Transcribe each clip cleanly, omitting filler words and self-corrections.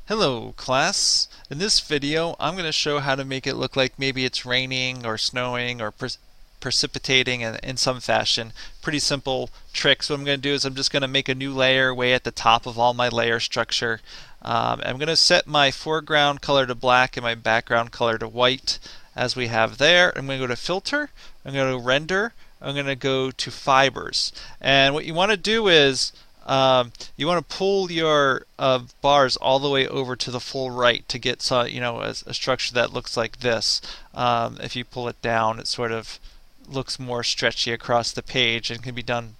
Hello class. In this video I'm going to show how to make it look like maybe it's raining or snowing or precipitating in some fashion. Pretty simple trick. So what I'm going to do is I'm just going to make a new layer way at the top of all my layer structure. I'm going to set my foreground color to black and my background color to white as we have there. I'm going to go to filter, I'm going to render, I'm going to go to fibers. And what you want to do is you want to pull your bars all the way over to the full right to get a structure that looks like this. If you pull it down, it sort of looks more stretchy across the page and can be done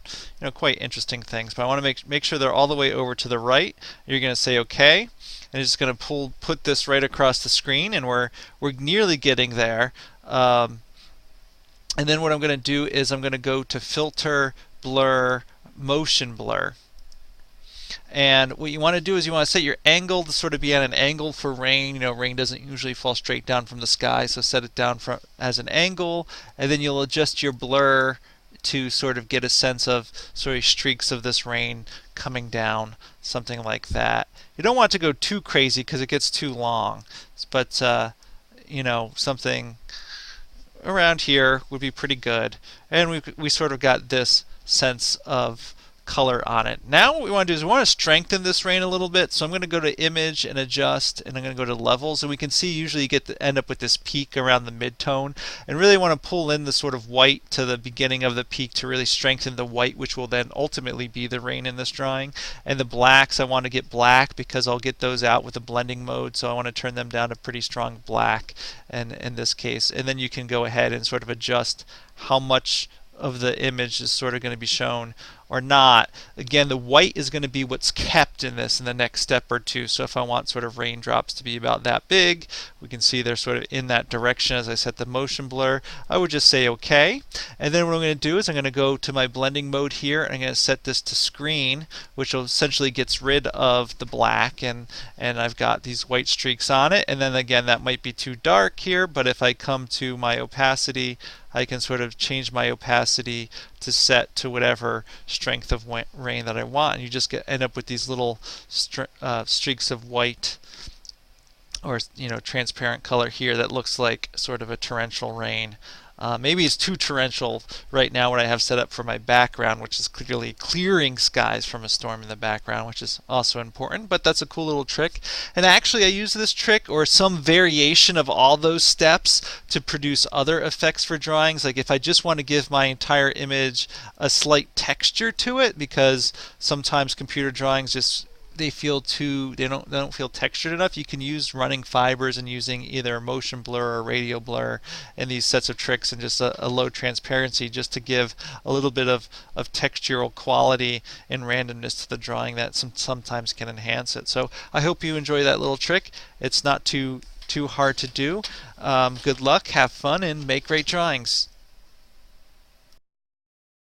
quite interesting things. But I want to make sure they're all the way over to the right. You're going to say OK, and you're just going to put this right across the screen, and we're nearly getting there. And then what I'm going to do is I'm going to go to filter, blur, motion blur. And what you want to do is you want to set your angle to sort of be at an angle for rain. Rain doesn't usually fall straight down from the sky, so set it down as an angle, and then you'll adjust your blur to sort of get a sense of sort of streaks of this rain coming down, something like that. You don't want to go too crazy because it gets too long, but something around here would be pretty good. And we sort of got this sense of color on it. Now what we want to do is we want to strengthen this rain a little bit. So I'm going to go to image and adjust, and I'm going to go to levels, and we can see usually you end up with this peak around the mid-tone, and really want to pull in the sort of white to the beginning of the peak to really strengthen the white, which will then ultimately be the rain in this drawing. And the blacks, I want to get black because I'll get those out with the blending mode, so I want to turn them down to pretty strong black and in this case. And then you can go ahead and sort of adjust how much of the image is sort of going to be shown or not. Again, the white is going to be what's kept in this in the next step or two. So if I want sort of raindrops to be about that big, we can see they're sort of in that direction as I set the motion blur. I would just say OK. And then what I'm going to do is I'm going to go to my blending mode here, and I'm going to set this to screen, which will essentially gets rid of the black, and I've got these white streaks on it. And then again, that might be too dark here, but if I come to my opacity, I can sort of change my opacity to set to whatever strength of rain that I want, and you just end up with these little streaks of white or transparent color here that looks like sort of a torrential rain. Maybe it's too torrential right now what I have set up for my background, which is clearly clearing skies from a storm in the background, which is also important, but that's a cool little trick. And actually I use this trick or some variation of all those steps to produce other effects for drawings. Like if I just want to give my entire image a slight texture to it, because sometimes computer drawings they don't feel textured enough. You can use running fibers and using either motion blur or radial blur and these sets of tricks and just a low transparency just to give a little bit of textural quality and randomness to the drawing that sometimes can enhance it. So I hope you enjoy that little trick. It's not too hard to do. Good luck, have fun, and make great drawings.